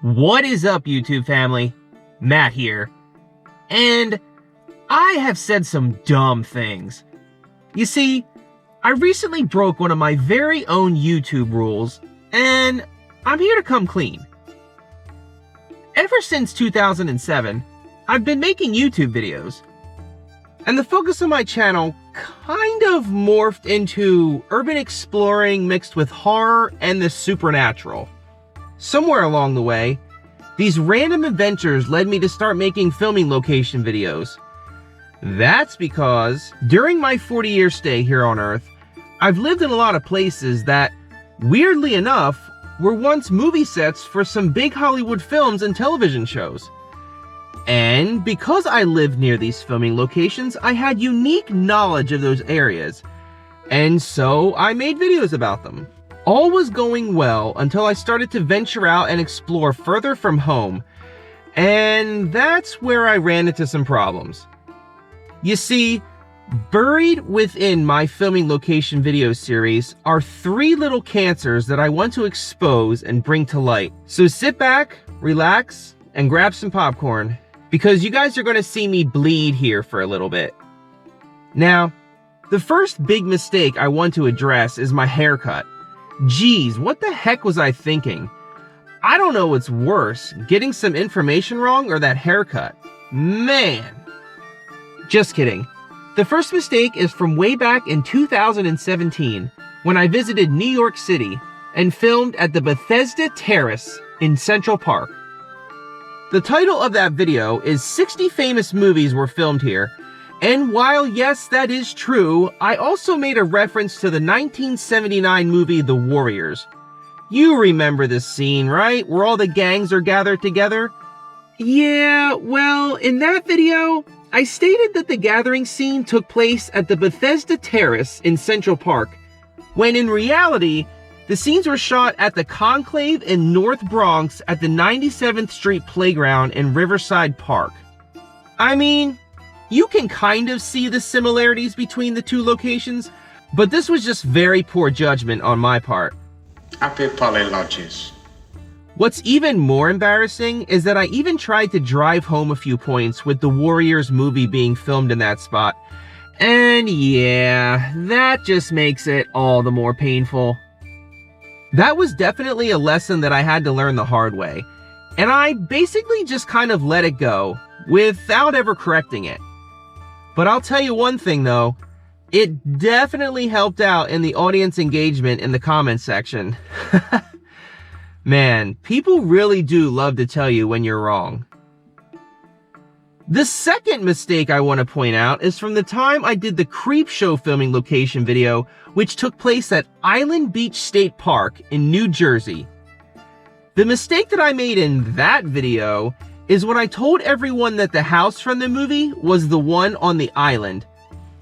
What is up, YouTube family? Matt here. And I have said some dumb things. You see, I recently broke one of my very own YouTube rules, and I'm here to come clean. Ever since 2007, I've been making YouTube videos, and the focus of my channel kind of morphed into urban exploring mixed with horror and the supernatural. Somewhere along the way, these random adventures led me to start making filming location videos. That's because during my 40-year stay here on Earth, I've lived in a lot of places that, weirdly enough, were once movie sets for some big Hollywood films and television shows. And because I lived near these filming locations, I had unique knowledge of those areas, and so I made videos about them. All was going well until I started to venture out and explore further from home, and that's where I ran into some problems. You see, buried within my filming location video series are 3 little cancers that I want to expose and bring to light. So sit back, relax, and grab some popcorn, because you guys are going to see me bleed here for a little bit. Now, the first big mistake I want to address is my haircut. Geez, what the heck was I thinking? I don't know what's worse, getting some information wrong or that haircut. Man! Just kidding. The first mistake is from way back in 2017, when I visited New York City and filmed at the Bethesda Terrace in Central Park. The title of that video is 60 Famous Movies Were Filmed Here, and while yes, that is true, I also made a reference to the 1979 movie The Warriors. You remember this scene, right? Where all the gangs are gathered together? Yeah, well, in that video, I stated that the gathering scene took place at the Bethesda Terrace in Central Park, when in reality, the scenes were shot at the Conclave in North Bronx at the 97th Street Playground in Riverside Park. I mean, you can kind of see the similarities between the two locations, but this was just very poor judgment on my part. Happy Polylodges. What's even more embarrassing is that I even tried to drive home a few points with the Warriors movie being filmed in that spot. And yeah, that just makes it all the more painful. That was definitely a lesson that I had to learn the hard way, and I basically just kind of let it go without ever correcting it. But I'll tell you one thing though, it definitely helped out in the audience engagement in the comments section. Man, people really do love to tell you when you're wrong. The second mistake I want to point out is from the time I did the Creepshow filming location video, which took place at Island Beach State Park in New Jersey. The mistake that I made in that video is when I told everyone that the house from the movie was the one on the island.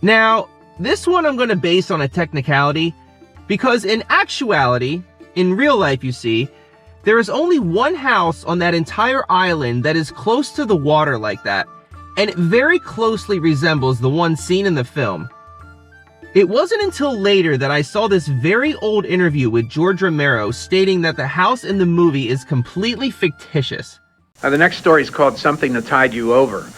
Now, this one I'm going to base on a technicality, because in actuality, in real life you see, there is only one house on that entire island that is close to the water like that, and it very closely resembles the one seen in the film. It wasn't until later that I saw this very old interview with George Romero stating that the house in the movie is completely fictitious. The next story is called Something That Tied You Over.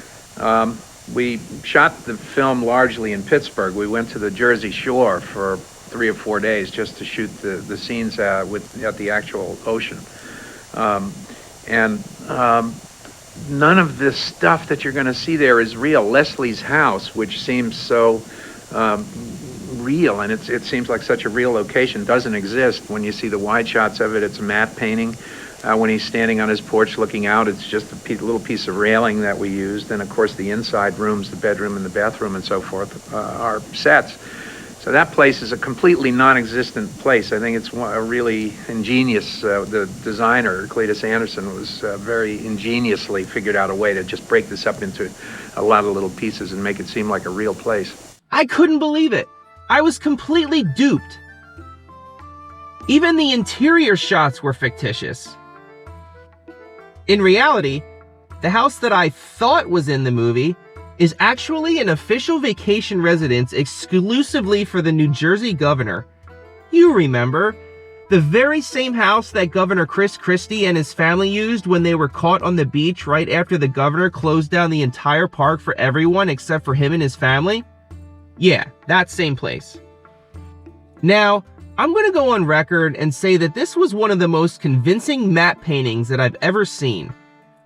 We shot the film largely in Pittsburgh. We went to the Jersey Shore for 3 or 4 days just to shoot the scenes at the actual ocean. None of this stuff that you're going to see there is real. Leslie's house, which seems so real, and it seems like such a real location, doesn't exist. When you see the wide shots of it, it's a matte painting. When he's standing on his porch looking out, it's just a little piece of railing that we used. And of course the inside rooms, the bedroom and the bathroom and so forth, are sets. So that place is a completely non-existent place. I think it's a really ingenious, the designer, Cletus Anderson, was very ingeniously figured out a way to just break this up into a lot of little pieces and make it seem like a real place. I couldn't believe it. I was completely duped. Even the interior shots were fictitious. In reality, the house that I thought was in the movie is actually an official vacation residence exclusively for the New Jersey governor. You remember, The very same house that Governor Chris Christie and his family used when they were caught on the beach right after the governor closed down the entire park for everyone except for him and his family? Yeah, that same place. Now, I'm going to go on record and say that this was one of the most convincing matte paintings that I've ever seen.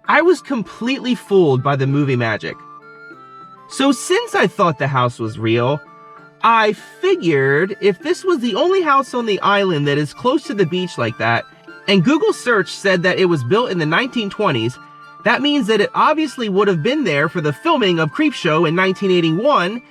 I was completely fooled by the movie magic. So since I thought the house was real, I figured if this was the only house on the island that is close to the beach like that, and Google search said that it was built in the 1920s, that means that it obviously would have been there for the filming of Creepshow in 1981,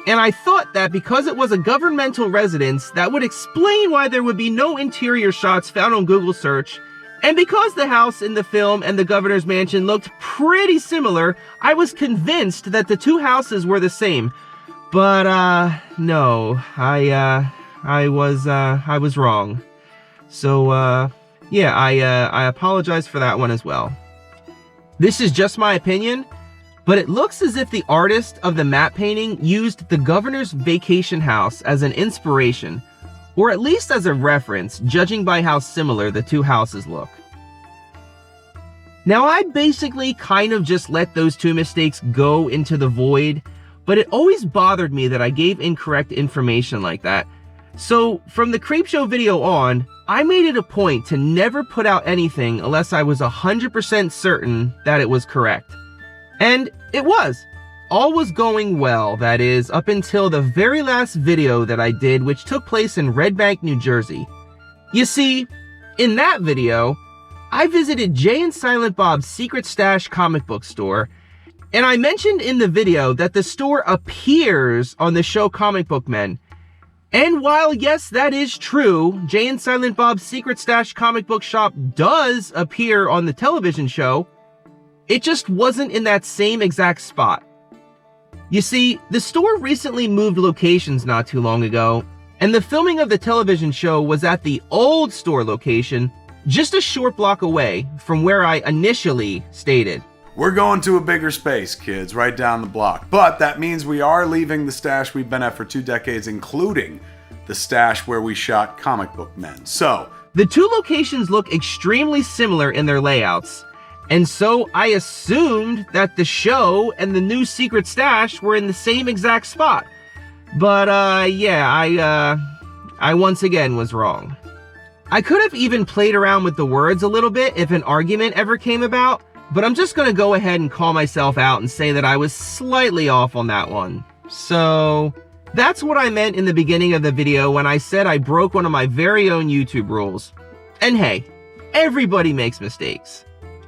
and I thought that because it was a governmental residence, that would explain why there would be no interior shots found on Google search, and because the house in the film and the governor's mansion looked pretty similar, I was convinced that the two houses were the same. But, no, I was wrong. So, yeah, I apologize for that one as well. This is just my opinion, but it looks as if the artist of the matte painting used the governor's vacation house as an inspiration, or at least as a reference, judging by how similar the two houses look. Now, I basically kind of just let those two mistakes go into the void, but it always bothered me that I gave incorrect information like that. So from the Creepshow video on, I made it a point to never put out anything unless I was 100% certain that it was correct. And it was. All was going well, that is, up until the very last video that I did, which took place in Red Bank, New Jersey. You see, in that video, I visited Jay and Silent Bob's Secret Stash comic book store, and I mentioned in the video that the store appears on the show Comic Book Men. And while yes, that is true, Jay and Silent Bob's Secret Stash comic book shop does appear on the television show, it just wasn't in that same exact spot. You see, the store recently moved locations not too long ago, and the filming of the television show was at the old store location, just a short block away from where I initially stated. We're going to a bigger space, kids, right down the block. But that means we are leaving the stash we've been at for 2 decades, including the stash where we shot Comic Book Men. So, the two locations look extremely similar in their layouts, and so I assumed that the show and the new secret stash were in the same exact spot. But, yeah, I once again was wrong. I could have even played around with the words a little bit if an argument ever came about, but I'm just going to go ahead and call myself out and say that I was slightly off on that one. So, that's what I meant in the beginning of the video when I said I broke one of my very own YouTube rules. And hey, everybody makes mistakes.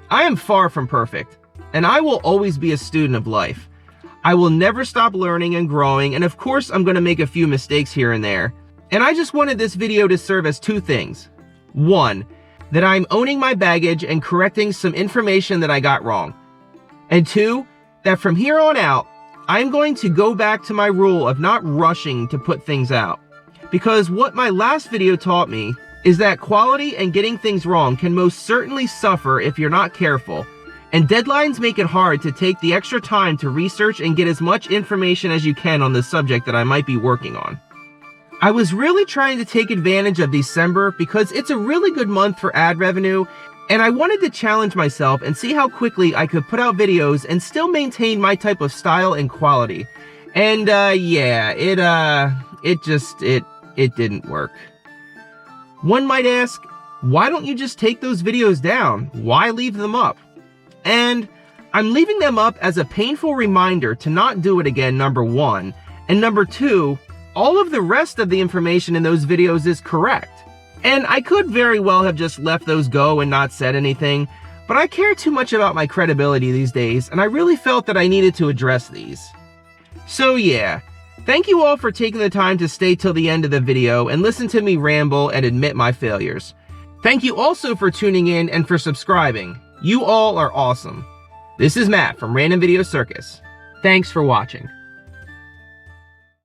I am far from perfect, and I will always be a student of life. I will never stop learning and growing, and of course I'm going to make a few mistakes here and there. And I just wanted this video to serve as 2 things. 1, that I'm owning my baggage and correcting some information that I got wrong. And 2, that from here on out, I'm going to go back to my rule of not rushing to put things out. Because what my last video taught me is that quality and getting things wrong can most certainly suffer if you're not careful, and deadlines make it hard to take the extra time to research and get as much information as you can on the subject that I might be working on. I was really trying to take advantage of December because it's a really good month for ad revenue, and I wanted to challenge myself and see how quickly I could put out videos and still maintain my type of style and quality. And yeah, it didn't work. One might ask, why don't you just take those videos down? Why leave them up? And I'm leaving them up as a painful reminder to not do it again, number 1, and number 2, all of the rest of the information in those videos is correct. And I could very well have just left those go and not said anything, but I care too much about my credibility these days, and I really felt that I needed to address these. So yeah, thank you all for taking the time to stay till the end of the video and listen to me ramble and admit my failures. Thank you also for tuning in and for subscribing. You all are awesome. This is Matt from Random Video Circus. Thanks for watching.